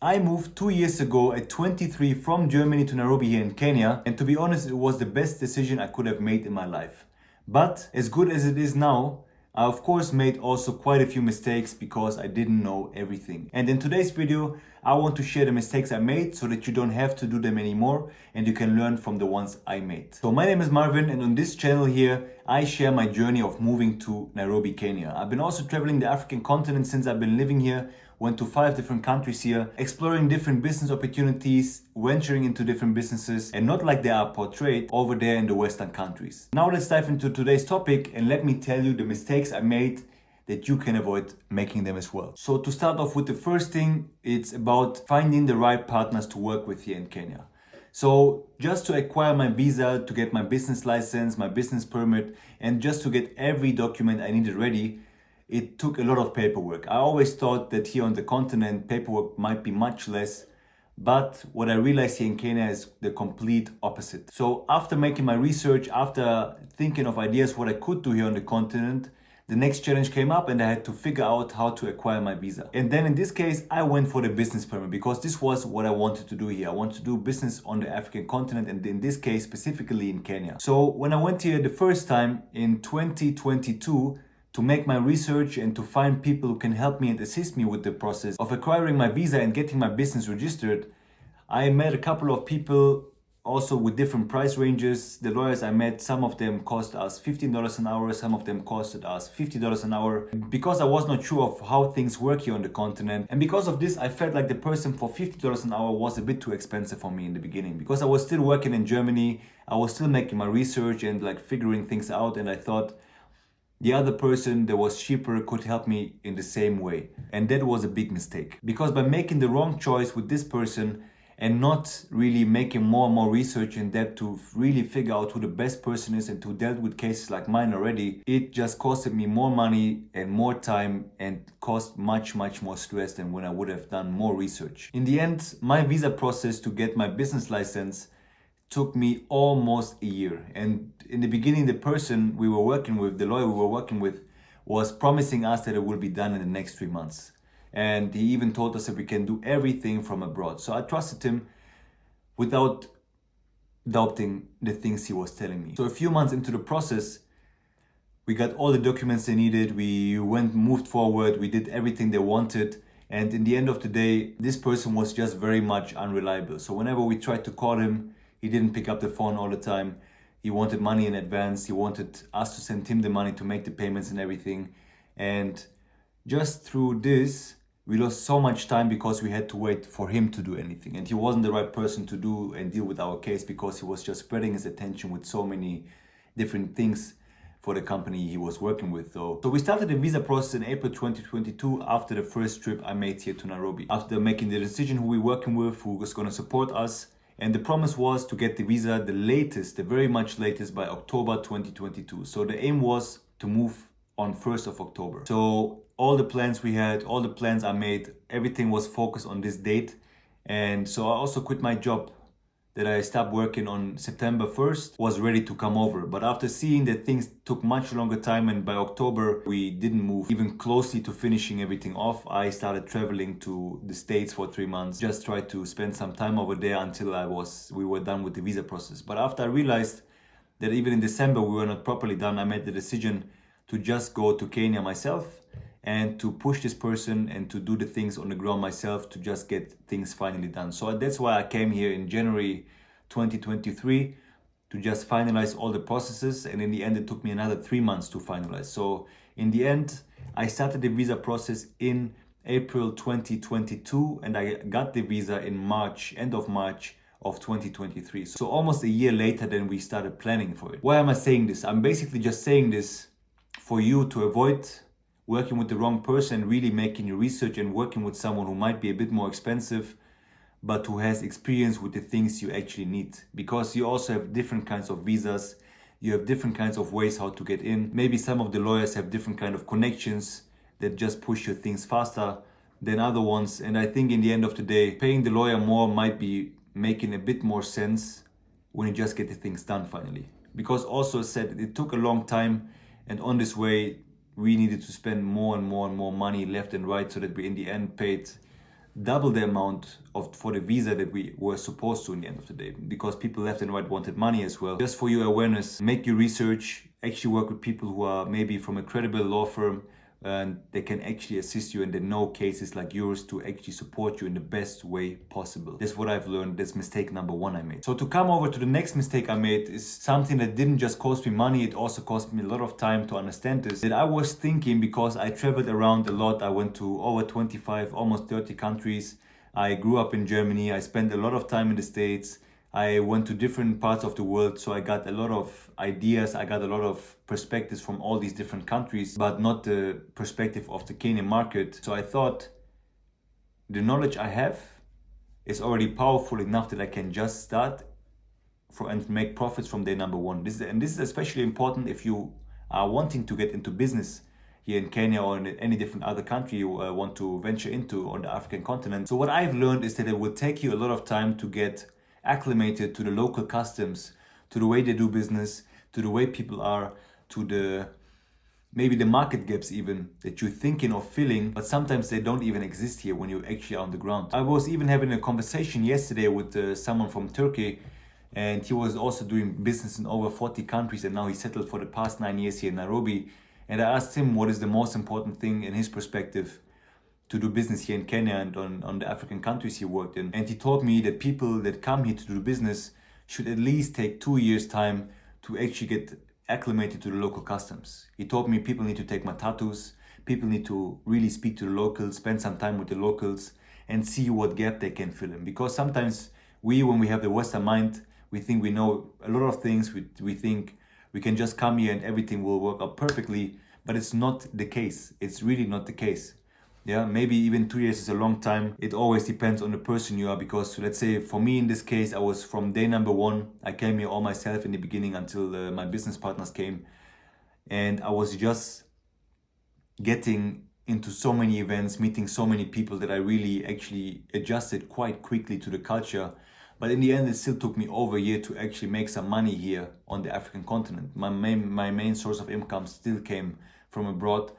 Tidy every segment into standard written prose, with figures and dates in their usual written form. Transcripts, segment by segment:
I moved 2 years ago at 23 from Germany to Nairobi here in Kenya, and to be honest, it was the best decision I could have made in my life. But as good as it is now, I of course made also quite a few mistakes because I didn't know everything. And in today's video, I want to share the mistakes I made so that you don't have to do them anymore and you can learn from the ones I made. So my name is Marvin, and on this channel here, I share my journey of moving to Nairobi, Kenya. I've been also traveling the African continent since I've been living here. Went to 5 different countries here, exploring different business opportunities, venturing into different businesses, and not like they are portrayed over there in the Western countries. Now let's dive into today's topic and let me tell you the mistakes I made that you can avoid making them as well. So to start off with, the first thing, it's about finding the right partners to work with here in Kenya. So just to acquire my visa, to get my business license, my business permit, and just to get every document I needed ready, it took a lot of paperwork. I always thought that here on the continent, paperwork might be much less, but what I realized here in Kenya is the complete opposite. So after making my research, after thinking of ideas what I could do here on the continent, the next challenge came up and I had to figure out how to acquire my visa. And then in this case, I went for the business permit because this was what I wanted to do here. I wanted to do business on the African continent, and in this case, specifically in Kenya. So when I went here the first time in 2022, to make my research and to find people who can help me and assist me with the process of acquiring my visa and getting my business registered, I met a couple of people also with different price ranges. The lawyers I met, some of them cost us $15 an hour, some of them costed us $50 an hour, because I was not sure of how things work here on the continent. And because of this, I felt like the person for $50 an hour was a bit too expensive for me in the beginning, because I was still working in Germany, I was still making my research and like figuring things out, and I thought the other person that was cheaper could help me in the same way. And that was a big mistake, because by making the wrong choice with this person and not really making more and more research in depth to really figure out who the best person is and to deal with cases like mine already, it just costed me more money and more time and cost much more stress than when I would have done more research. In the end, my visa process to get my business license took me almost a year. And in the beginning, the person we were working with, the lawyer we were working with, was promising us that it will be done in the next 3 months. And he even told us that we can do everything from abroad. So I trusted him without doubting the things he was telling me. So a few months into the process, we got all the documents they needed. We moved forward. We did everything they wanted. And in the end of the day, this person was just very much unreliable. So whenever we tried to call him, he didn't pick up the phone all the time. He wanted money in advance. He wanted us to send him the money to make the payments and everything. And just through this, we lost so much time because we had to wait for him to do anything. And he wasn't the right person to do and deal with our case, because he was just spreading his attention with so many different things for the company he was working with. So we started the visa process in April 2022 after the first trip I made here to Nairobi. After making the decision who we're working with, who was going to support us. And the promise was to get the visa the latest, the very much latest, by October 2022. So the aim was to move on 1st of October. So all the plans we had, all the plans I made, everything was focused on this date. And so I also quit my job that I stopped working on September 1st, was ready to come over. But after seeing that things took much longer time and by October we didn't move even closely to finishing everything off, I started traveling to the States for 3 months. Just tried to spend some time over there until we were done with the visa process. But after I realized that even in December we were not properly done, I made the decision to just go to Kenya myself and to push this person and to do the things on the ground myself to just get things finally done. So that's why I came here in January 2023 to just finalize all the processes. And in the end, it took me another 3 months to finalize. So in the end, I started the visa process in April 2022 and I got the visa in March, end of March of 2023. So almost a year later than we started planning for it. Why am I saying this? I'm basically just saying this for you to avoid working with the wrong person, really making your research and working with someone who might be a bit more expensive, but who has experience with the things you actually need. Because you also have different kinds of visas, you have different kinds of ways how to get in. Maybe some of the lawyers have different kind of connections that just push your things faster than other ones. And I think in the end of the day, paying the lawyer more might be making a bit more sense when you just get the things done finally. Because also said, it took a long time, and on this way, we needed to spend more and more money left and right so that we in the end paid double the amount for the visa that we were supposed to in the end of the day, because people left and right wanted money as well. Just for your awareness, make your research, actually work with people who are maybe from a credible law firm, and they can actually assist you and they know cases like yours to actually support you in the best way possible. That's what I've learned. That's mistake number one I made. So to come over to the next mistake I made is something that didn't just cost me money, it also cost me a lot of time to understand this. That I was thinking, because I traveled around a lot, I went to over 25, almost 30 countries. I grew up in Germany, I spent a lot of time in the States. I went to different parts of the world, so I got a lot of ideas, I got a lot of perspectives from all these different countries, but not the perspective of the Kenyan market. So I thought the knowledge I have is already powerful enough that I can just start and make profits from day number one. This is especially important if you are wanting to get into business here in Kenya or in any different other country you want to venture into on the African continent. So what I've learned is that it will take you a lot of time to get acclimated to the local customs, to the way they do business, to the way people are, to maybe the market gaps even that you're thinking of filling, but sometimes they don't even exist here when you're actually on the ground. I was even having a conversation yesterday with someone from Turkey, and he was also doing business in over 40 countries, and now he's settled for the past 9 years here in Nairobi. And I asked him what is the most important thing in his perspective to do business here in Kenya and on the African countries he worked in. And he told me that people that come here to do business should at least take 2 years time to actually get acclimated to the local customs. He told me people need to take matatus, people need to really speak to the locals, spend some time with the locals and see what gap they can fill in. Because sometimes when we have the Western mind, we think we know a lot of things, we think we can just come here and everything will work out perfectly, but it's not the case. It's really not the case. Yeah, maybe even 2 years is a long time. It always depends on the person you are, because let's say for me in this case, I was from day number one. I came here all myself in the beginning until my business partners came. And I was just getting into so many events, meeting so many people that I really actually adjusted quite quickly to the culture. But in the end, it still took me over a year to actually make some money here on the African continent. My main source of income still came from abroad.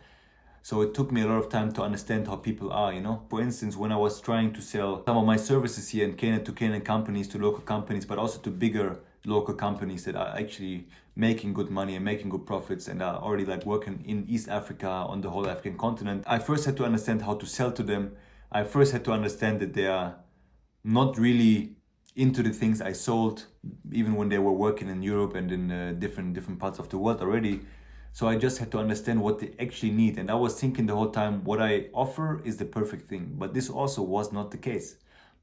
So it took me a lot of time to understand how people are, you know. For instance, when I was trying to sell some of my services here in Kenya to Kenyan companies, to local companies, but also to bigger local companies that are actually making good money and making good profits and are already like working in East Africa, on the whole African continent, I first had to understand how to sell to them. I first had to understand that they are not really into the things I sold, even when they were working in Europe and in different parts of the world already. So I just had to understand what they actually need. And I was thinking the whole time, what I offer is the perfect thing. But this also was not the case.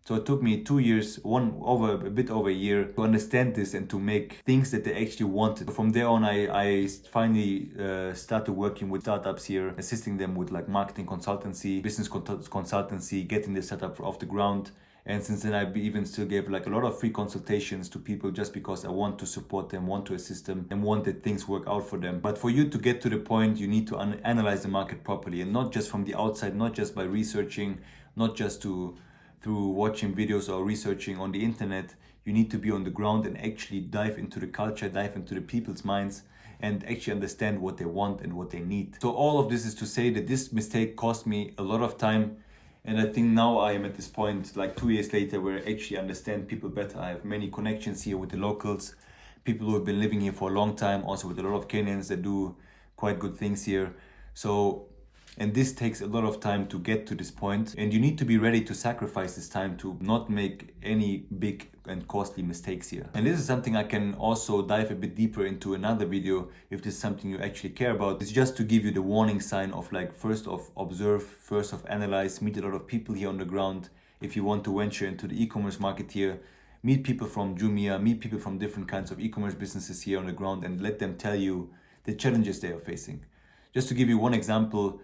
So it took me 2 years, a bit over a year, to understand this and to make things that they actually wanted. From there on, I finally started working with startups here, assisting them with like marketing consultancy, business consultancy, getting the setup off the ground. And since then, I even still gave like a lot of free consultations to people just because I want to support them, want to assist them, and want that things work out for them. But for you to get to the point, you need to analyze the market properly, and not just from the outside, not just by researching, not just through watching videos or researching on the internet. You need to be on the ground and actually dive into the culture, dive into the people's minds, and actually understand what they want and what they need. So all of this is to say that this mistake cost me a lot of time. And I think now I am at this point, like 2 years later, where I actually understand people better. I have many connections here with the locals, people who have been living here for a long time, also with a lot of Kenyans that do quite good things here. So, and this takes a lot of time to get to this point. And you need to be ready to sacrifice this time to not make any big and costly mistakes here. And this is something I can also dive a bit deeper into another video if this is something you actually care about. It's just to give you the warning sign of like, first of observe, first of analyze, meet a lot of people here on the ground. If you want to venture into the e-commerce market here, meet people from Jumia, meet people from different kinds of e-commerce businesses here on the ground and let them tell you the challenges they are facing. Just to give you one example,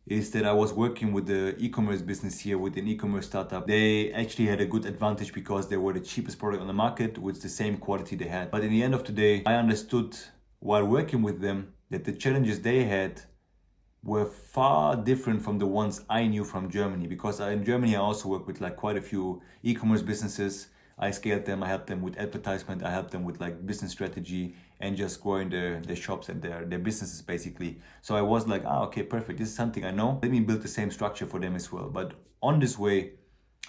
is that I was working with the e-commerce business here, with an e-commerce startup. They actually had a good advantage because they were the cheapest product on the market with the same quality they had. But in the end of the day, I understood while working with them that the challenges they had were far different from the ones I knew from Germany. Because in Germany, I also worked with like quite a few e-commerce businesses. I scaled them, I helped them with advertisement, I helped them with like business strategy and just growing their shops and their businesses basically. So I was like, okay, perfect. This is something I know. Let me build the same structure for them as well. But on this way,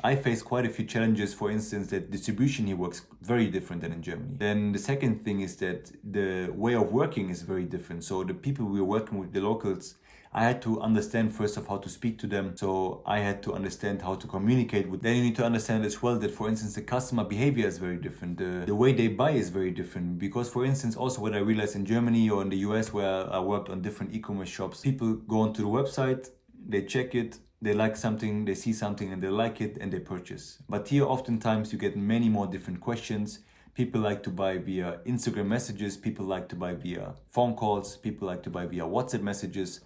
I face quite a few challenges. For instance, that distribution here works very different than in Germany. Then the second thing is that the way of working is very different. So the people we were working with, the locals, I had to understand first of how to speak to them. So I had to understand how to communicate with them. Then you need to understand as well that, for instance, the customer behavior is very different. The way they buy is very different. Because, for instance, also what I realized in Germany or in the US, where I worked on different e-commerce shops, people go onto the website, they check it, they like something, they see something and they like it and they purchase. But here oftentimes you get many more different questions. People like to buy via Instagram messages, people like to buy via phone calls, people like to buy via WhatsApp messages.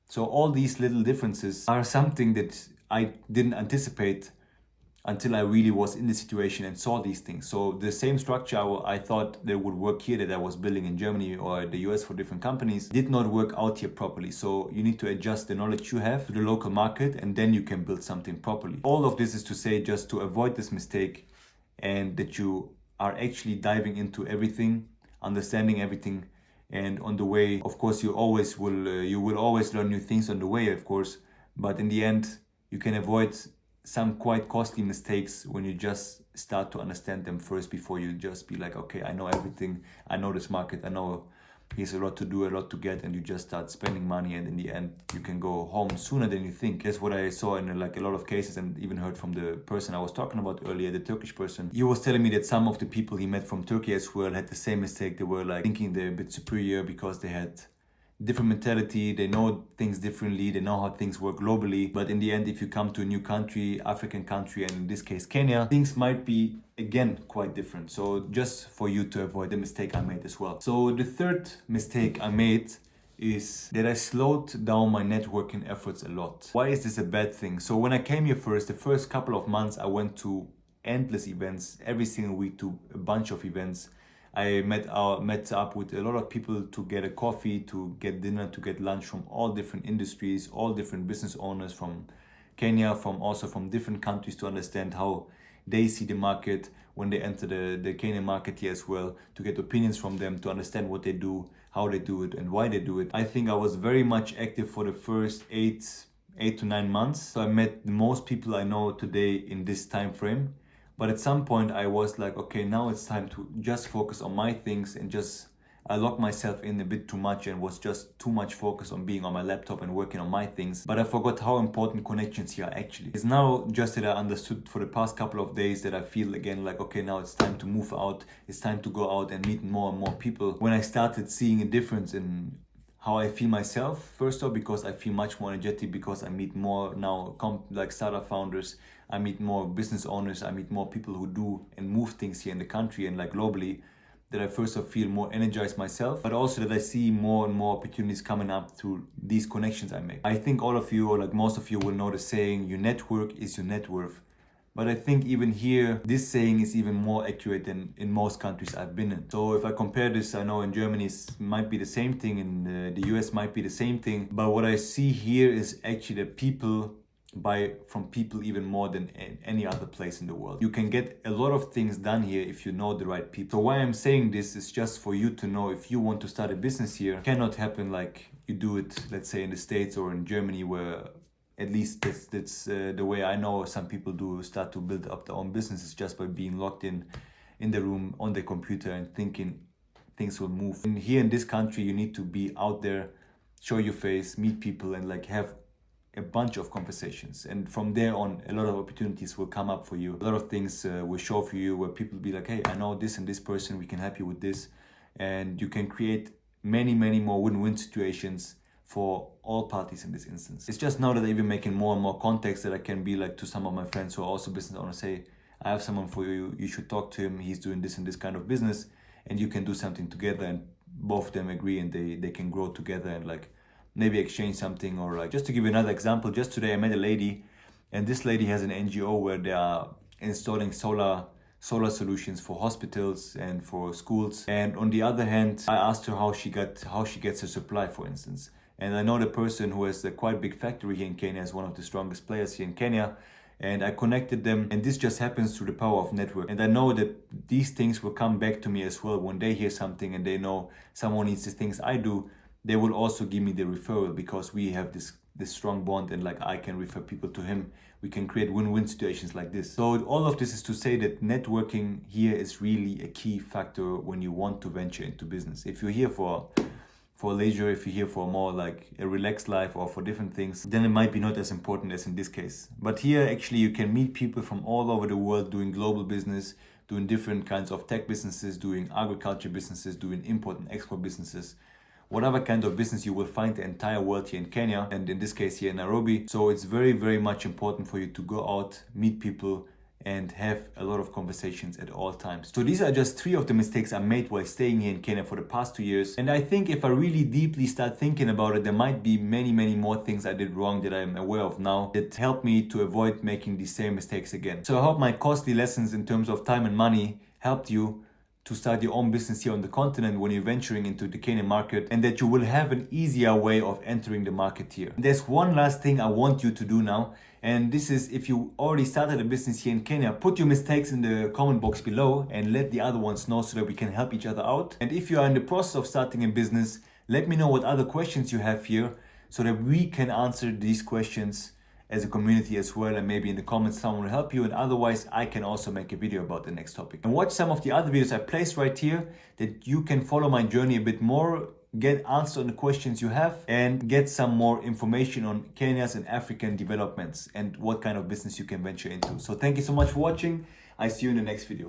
So all these little differences are something that I didn't anticipate until I really was in the situation and saw these things. So the same structure I thought that would work here, that I was building in Germany or the US for different companies, did not work out here properly. So you need to adjust the knowledge you have to the local market, and then you can build something properly. All of this is to say just to avoid this mistake, and that you are actually diving into everything, understanding everything. And on the way, of course, you will always learn new things on the way, of course. But in the end, you can avoid some quite costly mistakes when you just start to understand them first, before you just be like, okay, I know everything, I know this market, I know here's a lot to do, a lot to get, and you just start spending money, and in the end you can go home sooner than you think. That's what I saw in like a lot of cases, and even heard from the person I was talking about earlier, the Turkish person. He was telling me that some of the people he met from Turkey as well had the same mistake. They were like thinking they're a bit superior because they had different mentality, they know things differently, they know how things work globally. But in the end, if you come to a new country, African country, and in this case Kenya, things might be again quite different. So just for you to avoid the mistake I made as well. So the third mistake I made is that I slowed down my networking efforts a lot. Why is this a bad thing? So when I came here the first couple of months, I went to endless events, every single week to a bunch of events. I met up with a lot of people to get a coffee, to get dinner, to get lunch, from all different industries, all different business owners from Kenya, from different countries, to understand how they see the market when they enter the Kenyan market here as well, to get opinions from them, to understand what they do, how they do it, and why they do it. I think I was very much active for the first eight to 9 months. So I met the most people I know today in this time frame. But at some point I was like, okay, now it's time to just focus on my things, and I locked myself in a bit too much and was just too much focused on being on my laptop and working on my things. But I forgot how important connections here are actually. It's now just that I understood for the past couple of days that I feel again like, okay, now it's time to move out. It's time to go out and meet more and more people. When I started seeing a difference in how I feel myself, first off, because I feel much more energetic, because I meet more now like startup founders, I meet more business owners, I meet more people who do and move things here in the country and like globally, that I first off feel more energized myself, but also that I see more and more opportunities coming up through these connections I make. I think all of you, or like most of you, will know the saying, your network is your net worth. But I think even here, this saying is even more accurate than in most countries I've been in. So if I compare this, I know in Germany it might be the same thing, in the US might be the same thing. But what I see here is actually that people buy from people even more than any other place in the world. You can get a lot of things done here if you know the right people. So why I'm saying this is just for you to know, if you want to start a business here, it cannot happen like you do it, let's say in the States or in Germany, where at least that's the way I know some people do start to build up their own businesses, just by being locked in the room on the computer and thinking things will move. And here in this country, you need to be out there, show your face, meet people, and like have a bunch of conversations. And from there on, a lot of opportunities will come up for you. A lot of things will show for you, where people will be like, hey, I know this and this person, we can help you with this. And you can create many more win-win situations for all parties in this instance. It's just now that I'm even making more and more contacts, that I can be like to some of my friends who are also business owners, say, I have someone for you, you should talk to him, he's doing this and this kind of business, and you can do something together, and both of them agree, and they can grow together and like maybe exchange something. Or like, just to give you another example, just today I met a lady, and this lady has an NGO where they are installing solar solutions for hospitals and for schools. And on the other hand, I asked her how she gets her supply, for instance. And I know the person who has a quite big factory here in Kenya, is one of the strongest players here in Kenya. And I connected them, and this just happens through the power of network. And I know that these things will come back to me as well. When they hear something and they know someone needs the things I do, they will also give me the referral, because we have this strong bond, and like I can refer people to him. We can create win-win situations like this. So all of this is to say that networking here is really a key factor when you want to venture into business. If you're here for leisure, if you're here for more like a relaxed life or for different things, then it might be not as important as in this case. But here actually you can meet people from all over the world doing global business, doing different kinds of tech businesses, doing agriculture businesses, doing import and export businesses. Whatever kind of business, you will find the entire world here in Kenya, and in this case here in Nairobi. So it's very, very much important for you to go out, meet people, and have a lot of conversations at all times. So these are just 3 of the mistakes I made while staying here in Kenya for the past 2 years. And I think if I really deeply start thinking about it, there might be many, many more things I did wrong that I'm aware of now that helped me to avoid making these same mistakes again. So I hope my costly lessons in terms of time and money helped you to start your own business here on the continent when you're venturing into the Kenyan market, and that you will have an easier way of entering the market here. There's one last thing I want you to do now, and this is, if you already started a business here in Kenya, put your mistakes in the comment box below and let the other ones know so that we can help each other out. And if you are in the process of starting a business, let me know what other questions you have here so that we can answer these questions as a community as well, and maybe in the comments someone will help you, and otherwise I can also make a video about the next topic. And watch some of the other videos I placed right here that you can follow my journey a bit more, get answers on the questions you have, and get some more information on Kenya's and African developments and what kind of business you can venture into. So thank you so much for watching. I see you in the next video.